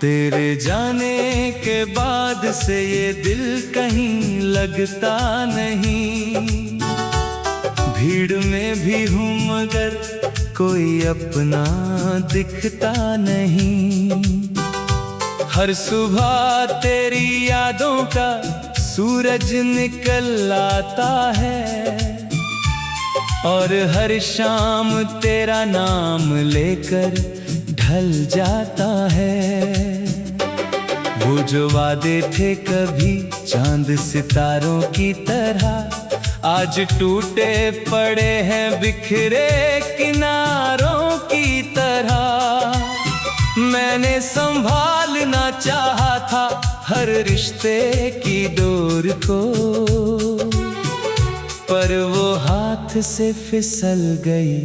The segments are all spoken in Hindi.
तेरे जाने के बाद से ये दिल कहीं लगता नहीं। भीड़ में भी हूँ मगर कोई अपना दिखता नहीं। हर सुबह तेरी यादों का सूरज निकल आता है और हर शाम तेरा नाम लेकर ढल जाता है। वो जो वादे थे कभी चांद सितारों की तरह आज टूटे पड़े हैं बिखरे किनारों की तरह। मैंने संभालना चाहा था हर रिश्ते की डोर को, पर वो हाथ से फिसल गई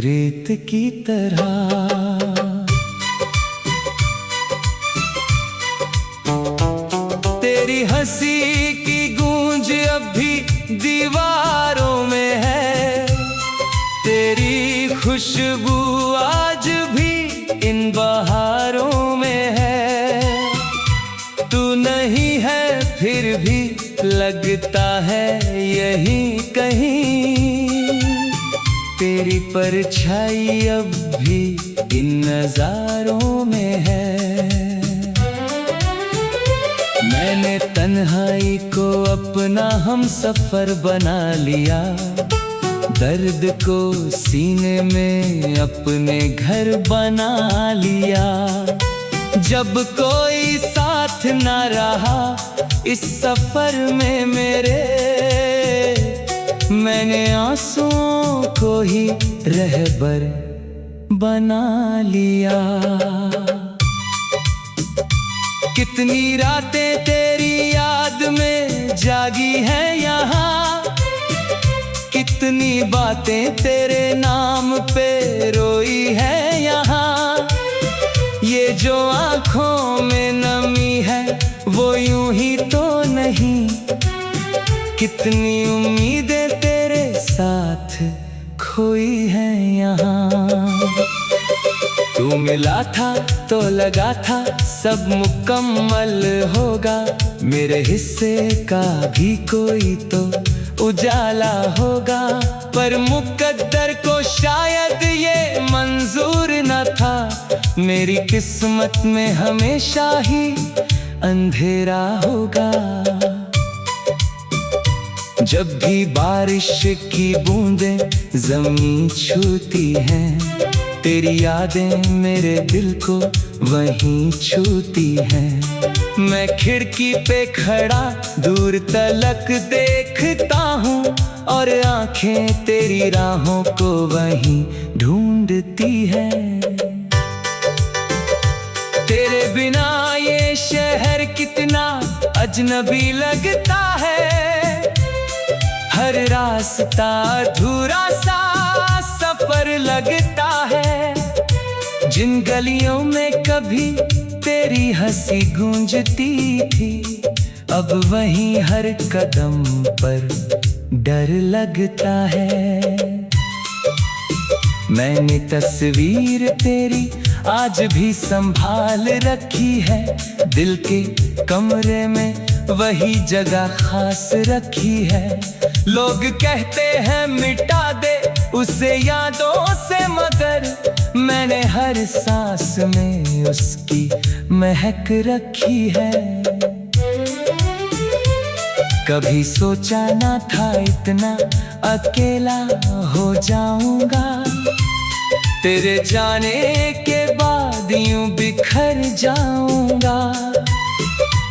रेत की तरह। तेरी हंसी की गूंज अब भी दीवारों में है, तेरी खुशबू आज भी इन बहारों में है। तू नहीं है फिर भी लगता है यहीं कहीं, तेरी परछाई अब भी इन नजारों में है। मैंने तन्हाई को अपना हम सफर बना लिया, दर्द को सीने में अपने घर बना लिया। जब कोई साथ न रहा इस सफर में मेरे, मैंने आंसुओं को ही रहबर बना लिया। कितनी रातें तेरी याद में जागी हैं यहाँ, कितनी बातें तेरे नाम पे रोई है यहाँ। ये जो आँखों में नमी है वो यूं ही तो नहीं, कितनी उम्मीदें तेरे साथ खोई हैं यहाँ। तू मिला था तो लगा था सब मुकम्मल होगा, मेरे हिस्से का भी कोई तो उजाला होगा। पर मुकद्दर को शायद ये मंजूर न था, मेरी किस्मत में हमेशा ही अंधेरा होगा। जब भी बारिश की बूंदें ज़मीं छूती हैं, तेरी यादें मेरे दिल को वहीं छूती हैं। मैं खिड़की पे खड़ा दूर तलक देखता हूँ और आंखें तेरी राहों को वहीं ढूंढती हैं। तेरे बिना ये शहर कितना अजनबी लगता है, हर रास्ता अधूरा सा सफर लगता है। जिन गलियों में कभी तेरी हंसी गूंजती थी, अब वहीं हर कदम पर डर लगता है। मैंने तस्वीर तेरी आज भी संभाल रखी है, दिल के कमरे में वही जगह खास रखी है। लोग कहते हैं मिटा दे उसे यादों से, मगर मैंने हर सांस में उसकी महक रखी है। कभी सोचा ना था इतना अकेला हो जाऊंगा, तेरे जाने के बाद यूं बिखर जाऊंगा।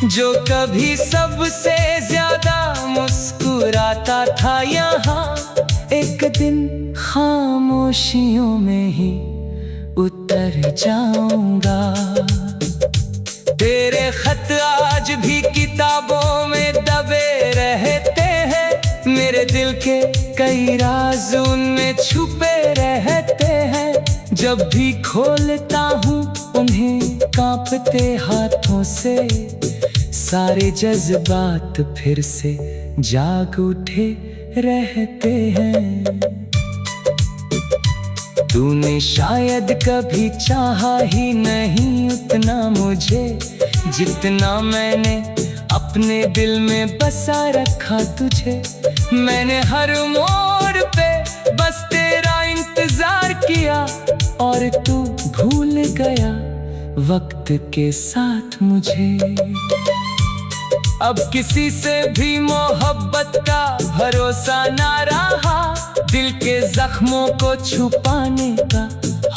जो कभी सबसे ज्यादा मुस्कुराता था यहाँ, एक दिन खामोशियों में ही उतर जाऊंगा। तेरे खत आज भी किताबों में दबे रहते हैं, मेरे दिल के कई राज उनमें छुपे रहते हैं। जब भी खोलता हूँ उन्हें कांपते हाथों से, सारे जज्बात फिर से जाग उठे रहते हैं। तूने शायद कभी चाहा ही नहीं उतना मुझे, जितना मैंने अपने दिल में बसा रखा तुझे। मैंने हर मोड़ पे बस तेरा इंतजार किया, और तू भूल गया वक्त के साथ मुझे। अब किसी से भी मोहब्बत का भरोसा ना रहा, दिल के जख्मों को छुपाने का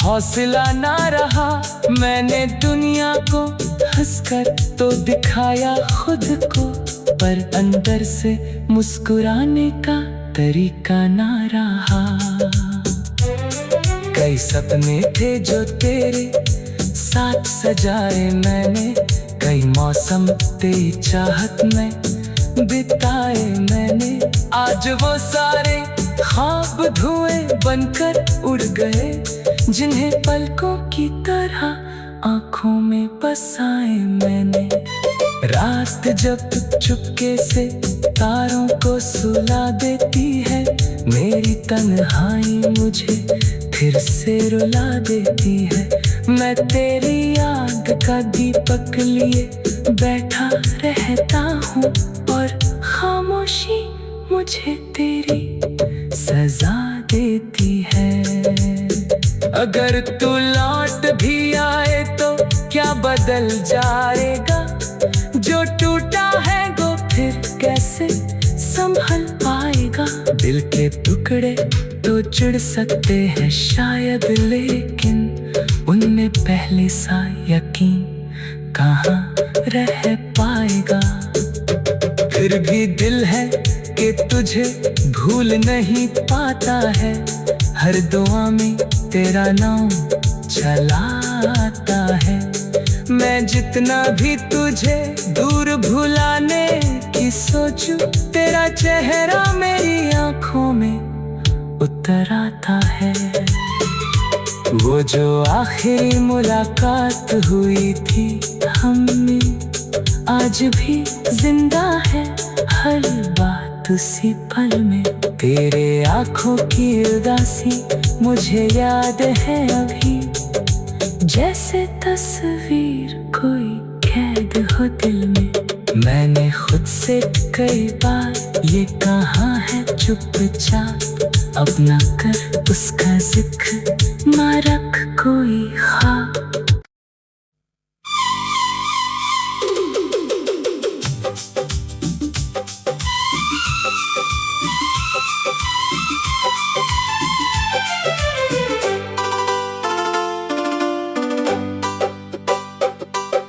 हौसला ना रहा। मैंने दुनिया को हंसकर तो दिखाया खुद को, पर अंदर से मुस्कुराने का तरीका ना रहा। कई सपने थे जो तेरे साथ सजाए मैंने, कई मौसम तेरी चाहत में बिताए मैंने। आज वो सारे ख्वाब धुएं बनकर उड़ गए, जिन्हें पलकों की तरह आँखों में बसाए मैंने। रात जब चुपके से तारों को सुला देती है, मेरी तन्हाई मुझे फिर से रुला देती है। मैं तेरी याद का दीपक लिए बैठा रहता हूँ, और खामोशी मुझे तेरी सजा देती है। अगर तू लौट भी आए तो क्या बदल जाएगा, जो टूटा है वो फिर कैसे संभल पाएगा। दिल के टुकड़े तो जुड़ सकते हैं शायद, लेकिन उनमें पहले सा यकीन कहाँ रह पाएगा। फिर भी दिल है कि तुझे भूल नहीं पाता है, हर दुआ में तेरा नाम चला आता है। मैं जितना भी तुझे दूर भुलाने की सोचूं, तेरा चेहरा मेरी आँखों में उतर आता है। वो जो आखिरी मुलाकात हुई थी हमें आज भी जिंदा है, हर बात उसी पल में। तेरे आँखों की उदासी मुझे याद है अभी, जैसे तस्वीर कोई कैद हो दिल में। मैंने खुद से कई बार ये कहा है चुपचाप, अब ना कर उसका जिक्र, ना रख कोई ख्वाब।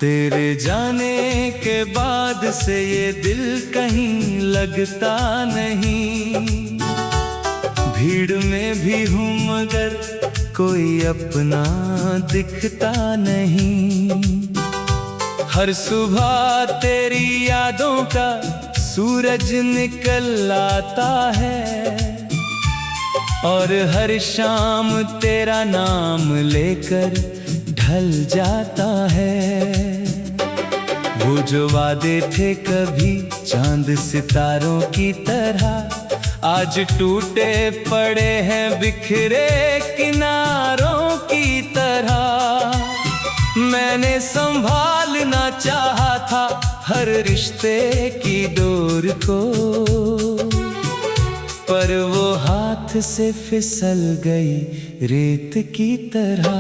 तेरे जाने के बाद से ये दिल कहीं लगता नहीं, भीड़ में भी हूँ मगर कोई अपना दिखता नहीं। हर सुबह तेरी यादों का सूरज निकल आता है, और हर शाम तेरा नाम लेकर ढल जाता है। वो जो वादे थे कभी चांद सितारों की तरह, आज टूटे पड़े हैं बिखरे किनारों की तरह। मैंने संभालना चाहा था हर रिश्ते की डोर को, पर वो हाथ से फिसल गई रेत की तरह।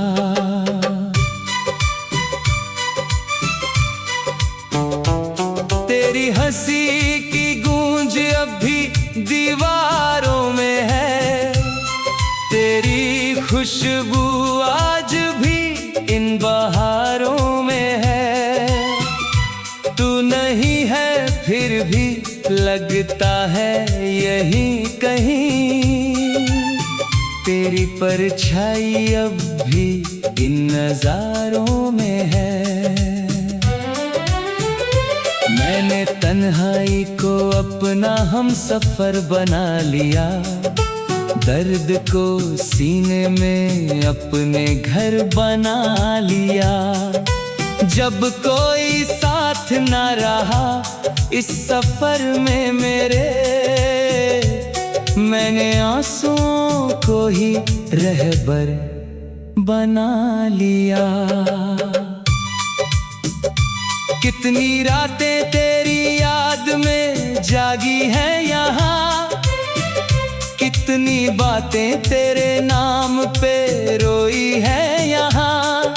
तेरी हंसी की गूंज अब भी दीवारों में है, तेरी खुशबू आज भी इन बहारों में है। तू नहीं है फिर भी लगता है यहीं कहीं, तेरी परछाई अब भी इन नजारों में है। मैंने तन्हाई को अपना हम सफर बना लिया, दर्द को सीने में अपने घर बना लिया। जब कोई साथ ना रहा इस सफर में मेरे, मैंने आंसुओं को ही रहबर बना लिया। कितनी रातें तेरी याद में जागी हैं यहाँ, कितनी बातें तेरे नाम पे रोई है यहाँ।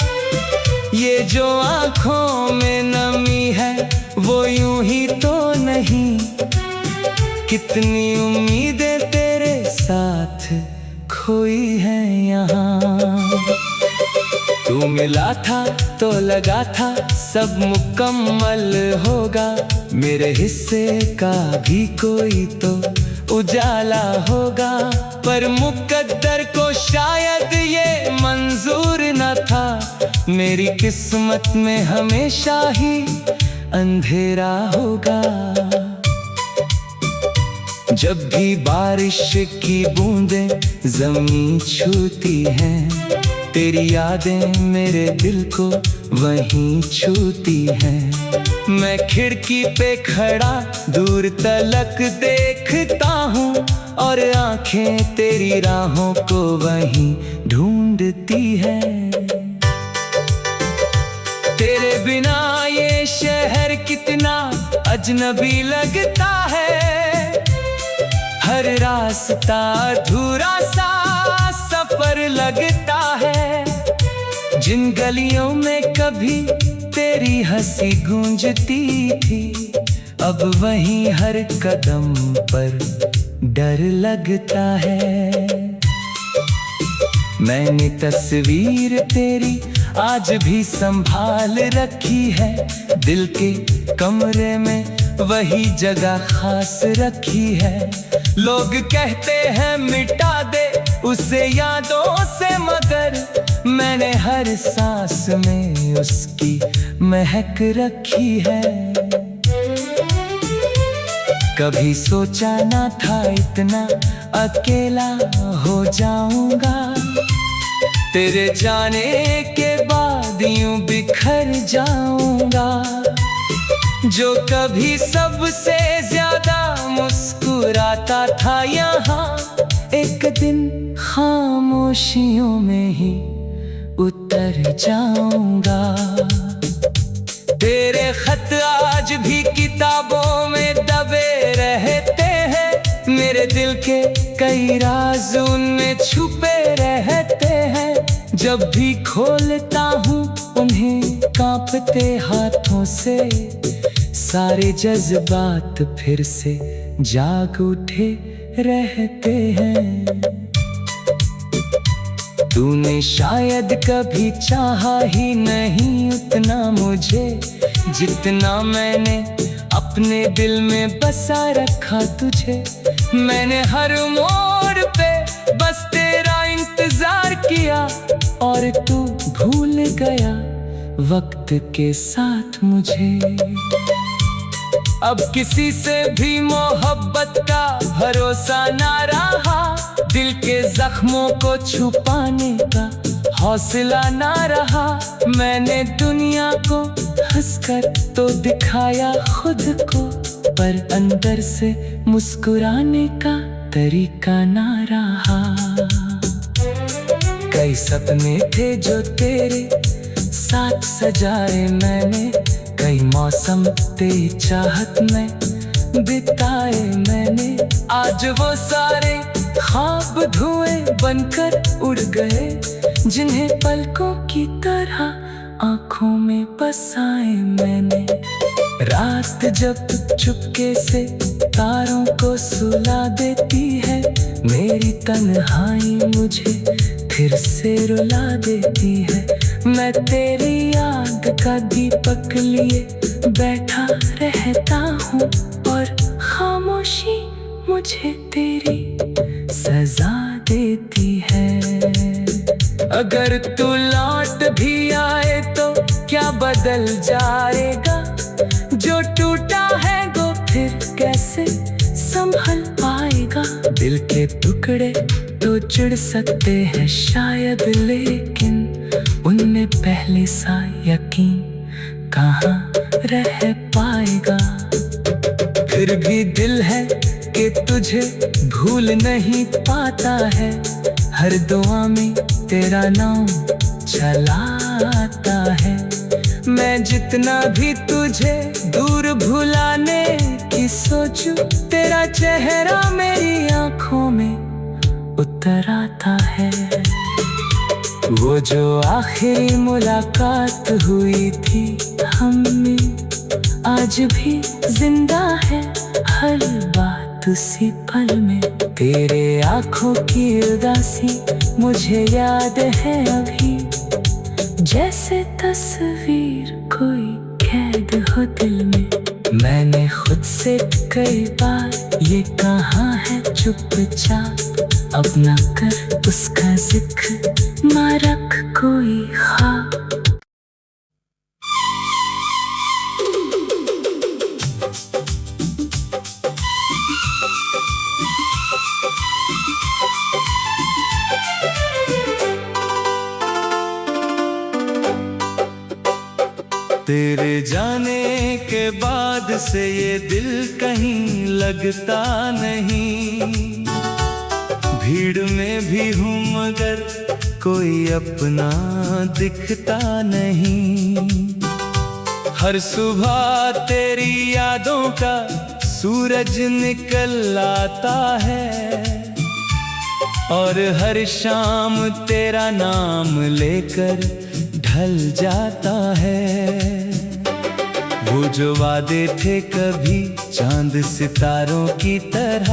ये जो आँखों में नमी है वो यूं ही तो नहीं, कितनी उम्मीदें तेरे साथ खोई है यहाँ। तू मिला था तो लगा था सब मुकम्मल होगा, मेरे हिस्से का भी कोई तो उजाला होगा। पर मुकद्दर को शायद ये मंजूर न था, मेरी किस्मत में हमेशा ही अंधेरा होगा। जब भी बारिश की बूंदें ज़मीं छूती हैं, तेरी यादें मेरे दिल को वहीं छूती हैं। मैं खिड़की पे खड़ा दूर तलक देखता हूँ, और आंखें तेरी राहों को वहीं ढूंढती हैं। तेरे बिना ये शहर कितना अजनबी लगता है, हर रास्ता अधूरा सा सफर लगता है। जिन गलियों में कभी तेरी हंसी गूंजती थी, अब वहीं हर कदम पर डर लगता है। मैंने तस्वीर तेरी आज भी संभाल रखी है, दिल के कमरे में वही जगह खास रखी है। लोग कहते हैं मिटा दे उसे यादों से, मगर मैंने हर सांस में उसकी महक रखी है। कभी सोचा ना था इतना अकेला हो जाऊंगा, तेरे जाने के बाद यूं बिखर जाऊंगा। जो कभी सबसे ज्यादा मुस्कुराता था यहाँ, एक दिन खामोशियों में ही उतर जाऊंगा। तेरे खत आज भी किताबों में दबे रहते हैं, मेरे दिल के कई राज उनमें छुपे रहते हैं। जब भी खोलता हूँ उन्हें कांपते हाथों से, सारे जज्बात फिर से जाग उठे रहते हैं। तूने शायद कभी चाहा ही नहीं उतना मुझे, जितना मैंने अपने दिल में बसा रखा तुझे। मैंने हर मोड़ पे बस तेरा इंतजार किया, और तू भूल गया वक्त के साथ मुझे। अब किसी से भी मोहब्बत का भरोसा ना रहा, दिल के जख्मों को छुपाने का हौसला ना रहा। मैंने दुनिया को हंसकर तो दिखाया खुद को, पर अंदर से मुस्कुराने का तरीका ना रहा। कई सपने थे जो तेरे साथ सजाए मैंने, कई मौसम तेरी चाहत में बिताए मैंने। आज वो सारे ख्वाब धुएं बनकर उड़ गए, जिन्हें पलकों की तरह आंखों में बसाए मैंने। रात जब चुपके से तारों को सुला देती है, मेरी तन्हाई मुझे फिर से रुला देती है। मैं तेरी याद का दीपक लिए बैठा रहता हूँ, और खामोशी मुझे तेरी सजा देती है। अगर तू लौट भी आए तो क्या बदल जाएगा, जो टूटा है वो फिर कैसे संभल पाएगा। दिल के टुकड़े तो जुड़ सकते हैं शायद, लेकिन उनमें पहले सा यकीन कहाँ रह पाएगा। फिर भी दिल है कि तुझे भूल नहीं पाता है, हर दुआ में तेरा नाम चलाता है। मैं जितना भी तुझे दूर भुलाने की सोचूं, तेरा चेहरा मेरी आंखों में उतर आता है। वो जो आखिरी मुलाकात हुई थी हमें, आज भी जिंदा है हर बात उसी पल में। तेरे आंखों की उदासी मुझे याद है अभी, जैसे तस्वीर कोई कैद हो दिल में। मैंने खुद से कई बार ये कहा है चुपचाप, अब ना कर उसका जिक्र, ना रख कोई ख्वाब। तेरे जाने के बाद से ये दिल कहीं लगता नहीं। भीड़ में भी हूँ मगर कोई अपना दिखता नहीं। हर सुबह तेरी यादों का सूरज निकल आता है, और हर शाम तेरा नाम लेकर ढल जाता है। वो जो वादे थे कभी चांद सितारों की तरह,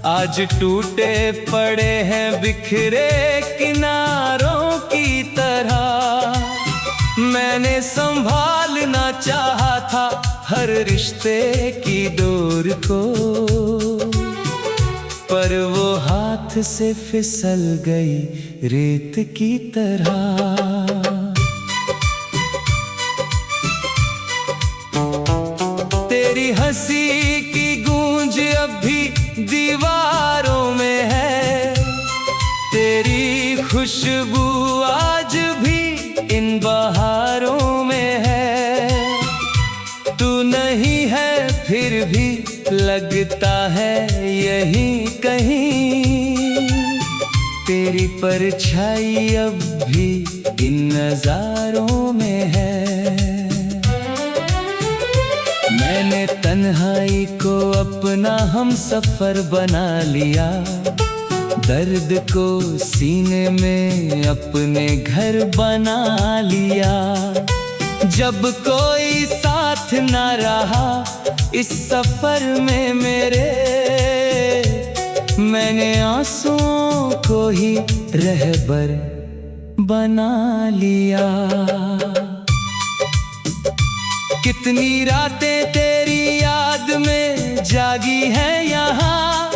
आज टूटे पड़े हैं बिखरे किनारों की तरह। मैंने संभालना चाहा था हर रिश्ते की डोर को, पर वो हाथ से फिसल गई रेत की तरह। तेरी हंसी की गूंज अब भी दीवारों में है, तेरी खुशबू आज भी इन बहारों में है। तू नहीं है फिर भी लगता है यहीं कहीं, तेरी परछाई अब भी इन नजारों में है। मैंने तन्हाई को अपना हम सफर बना लिया, दर्द को सीने में अपने घर बना लिया। जब कोई साथ ना रहा इस सफर में मेरे, मैंने आंसुओं को ही रहबर बना लिया। कितनी रातें तेरी याद में जागी हैं यहाँ,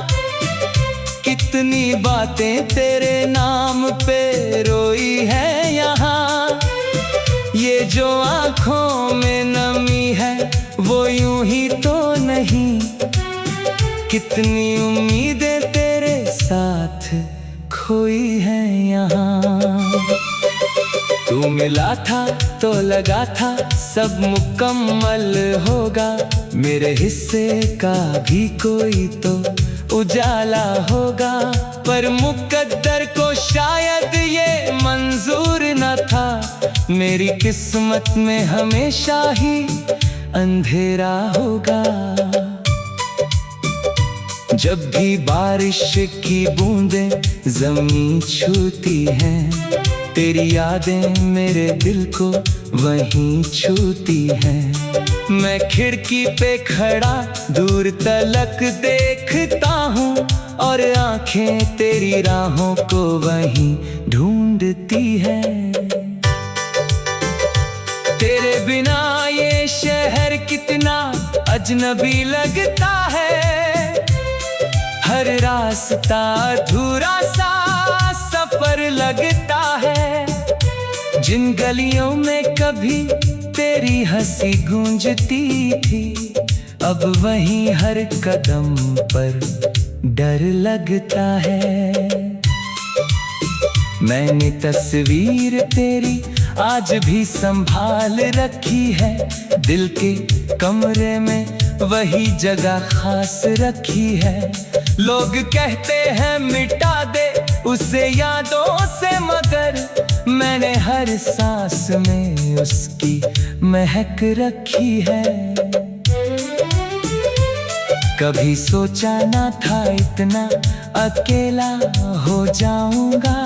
कितनी बातें तेरे नाम पे रोई है यहाँ। ये जो आँखों में नमी है वो यूं ही तो नहीं, कितनी उम्मीदें तेरे साथ खोई है यहाँ। तू मिला था तो लगा था सब मुकम्मल होगा, मेरे हिस्से का भी कोई तो उजाला होगा। पर मुकद्दर को शायद ये मंजूर न था, मेरी किस्मत में हमेशा ही अंधेरा होगा। जब भी बारिश की बूंदें जमीन छूती हैं, तेरी यादें मेरे दिल को वहीं छूती हैं। मैं खिड़की पे खड़ा दूर तलक देखता हूँ, और आंखें तेरी राहों को वहीं ढूंढती है। तेरे बिना ये शहर कितना अजनबी लगता है, हर रास्ता अधूरा सा सफर लगता है। जिन गलियों में कभी तेरी हंसी गूंजती थी, अब वहीं हर कदम पर डर लगता है। मैंने तस्वीर तेरी आज भी संभाल रखी है, दिल के कमरे में वही जगह खास रखी है। लोग कहते हैं मिटा दे उसे यादों से, मगर मैंने हर सांस में उसकी महक रखी है। कभी सोचा ना था इतना अकेला हो जाऊंगा,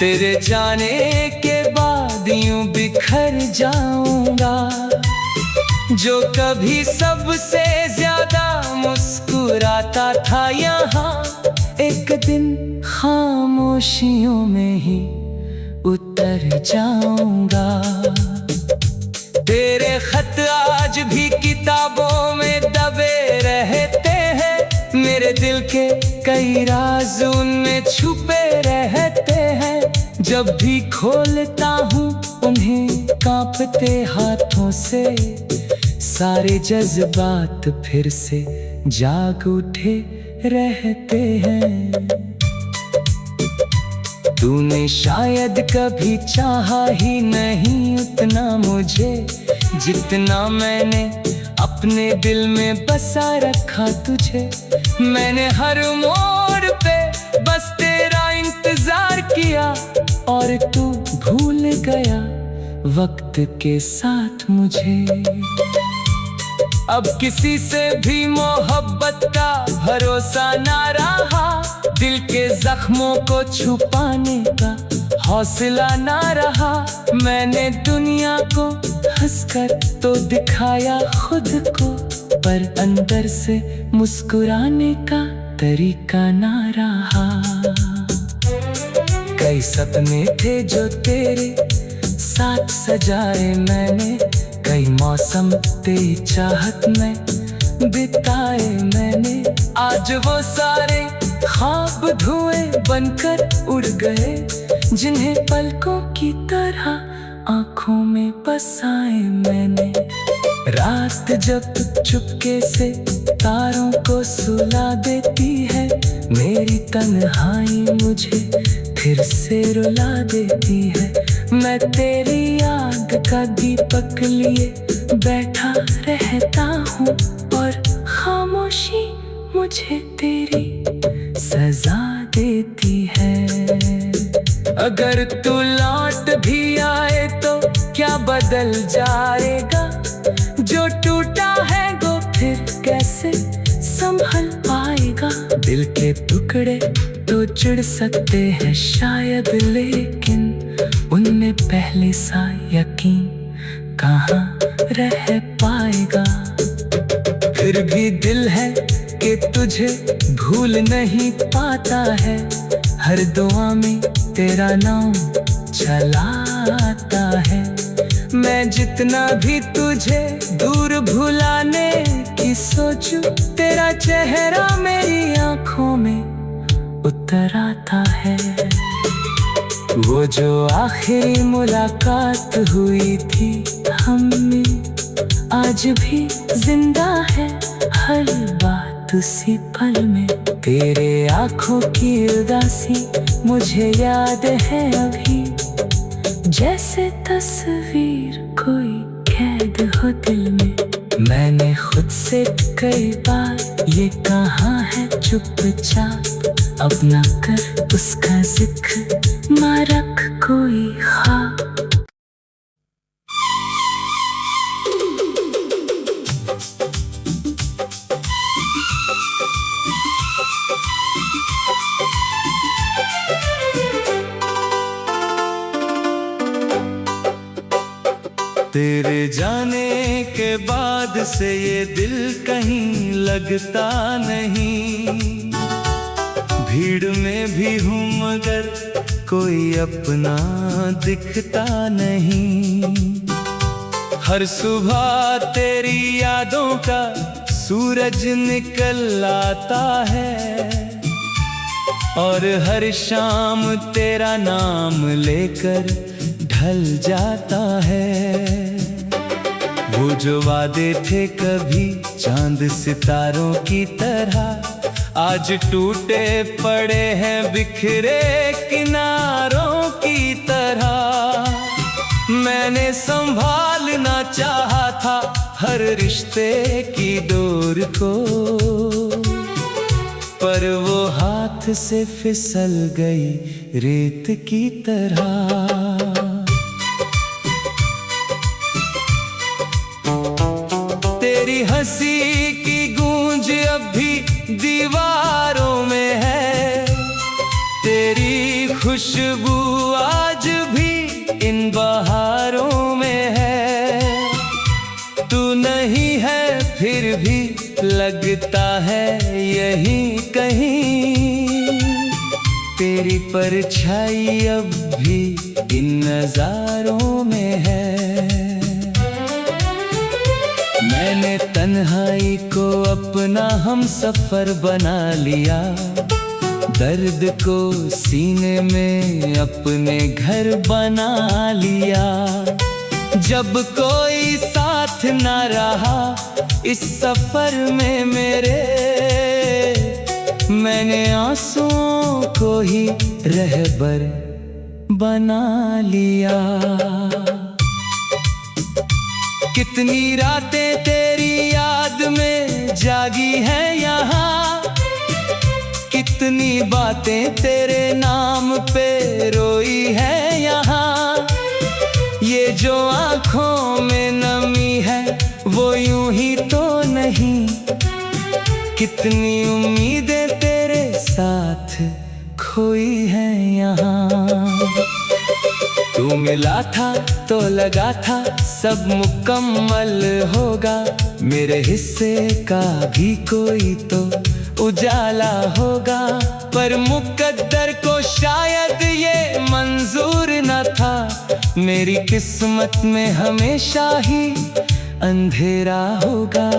तेरे जाने के बाद यूं बिखर जाऊंगा। जो कभी सबसे ज्यादा मुस्कुराता था यहाँ, एक दिन खामोशियों में ही उतर जाऊंगा। तेरे खत आज भी किताबों में दबे रहते हैं, मेरे दिल के कई राज उनमें छुपे रहते हैं। जब भी खोलता हूँ उन्हें कांपते हाथों से, सारे जज्बात फिर से जाग उठे रहते हैं। तूने शायद कभी चाहा ही नहीं उतना मुझे, जितना मैंने अपने दिल में बसा रखा तुझे। मैंने हर मोड़ पे बस तेरा इंतजार किया, और तू भूल गया वक्त के साथ मुझे। अब किसी से भी मोहब्बत का भरोसा ना रहा, दिल के जख्मों को छुपाने का हौसला ना रहा। मैंने दुनिया को हंसकर तो दिखाया खुद को, पर अंदर से मुस्कुराने का तरीका ना रहा। कई सपने थे जो तेरे साथ सजाए मैंने, कई मौसम तेरी चाहत में बिताए मैंने। आज वो सारे ख्वाब धुएं बनकर उड़ गए, जिन्हें पलकों की तरह आंखों में बसाए मैंने। रात जब चुपके से तारों को सुला देती है, मेरी तन्हाई मुझे फिर से रुला देती है। मैं तेरी याद का दीपक लिए बैठा रहता हूँ, और खामोशी मुझे तेरी सजा देती है। अगर तू लौट भी आए तो क्या बदल जाएगा, जो टूटा है वो फिर कैसे संभल पाएगा। दिल के टुकड़े तो जुड़ सकते हैं शायद, लेकिन उनमें पहले सा यकीन कहाँ रह पाएगा। फिर भी दिल है कि तुझे भूल नहीं पाता है, हर दुआ में तेरा नाम चला आता है। मैं जितना भी तुझे दूर भुलाने की सोचूं, तेरा चेहरा मेरी आंखों में उतर आता है। वो जो आखिरी मुलाकात हुई थी हमें, आज भी जिंदा है हर बात उसी पल में। तेरे आंखों की उदासी मुझे याद है अभी, जैसे तस्वीर कोई कैद हो दिल में। मैंने खुद से कई बार ये कहा है चुपचाप, अब ना कर उसका जिक्र, ना रख कोई ख्वाब। तेरे जाने के बाद से ये दिल कहीं लगता नहीं, भीड़ में भी हूँ मगर कोई अपना दिखता नहीं। हर सुबह तेरी यादों का सूरज निकल आता है, और हर शाम तेरा नाम लेकर ढल जाता है। वो जो वादे थे कभी चांद सितारों की तरह, आज टूटे पड़े हैं बिखरे किनारों की तरह। मैंने संभालना चाहा था हर रिश्ते की डोर को, पर वो हाथ से फिसल गई रेत की तरह। तेरी हंसी की गूंज अब भी दीवारों में है, तेरी खुशबू आज भी इन बहारों में है। तू नहीं है फिर भी लगता है यहीं कहीं, तेरी परछाई अब भी इन नजारों में है। मैंने तन्हाई को अपना हम सफर बना लिया, दर्द को सीने में अपने घर बना लिया। जब कोई साथ ना रहा इस सफर में मेरे, मैंने आंसुओं को ही रहबर बना लिया। कितनी रातें तेरी याद में जागी हैं यहाँ, कितनी बातें तेरे नाम पे रोई है यहाँ। ये जो आँखों में नमी है वो यूं ही तो नहीं, कितनी उम्मीदें तेरे साथ खोई हैं यहाँ। तू मिला था तो लगा था सब मुकम्मल होगा, मेरे हिस्से का भी कोई तो उजाला होगा। पर मुकद्दर को शायद ये मंजूर न था, मेरी किस्मत में हमेशा ही अंधेरा होगा।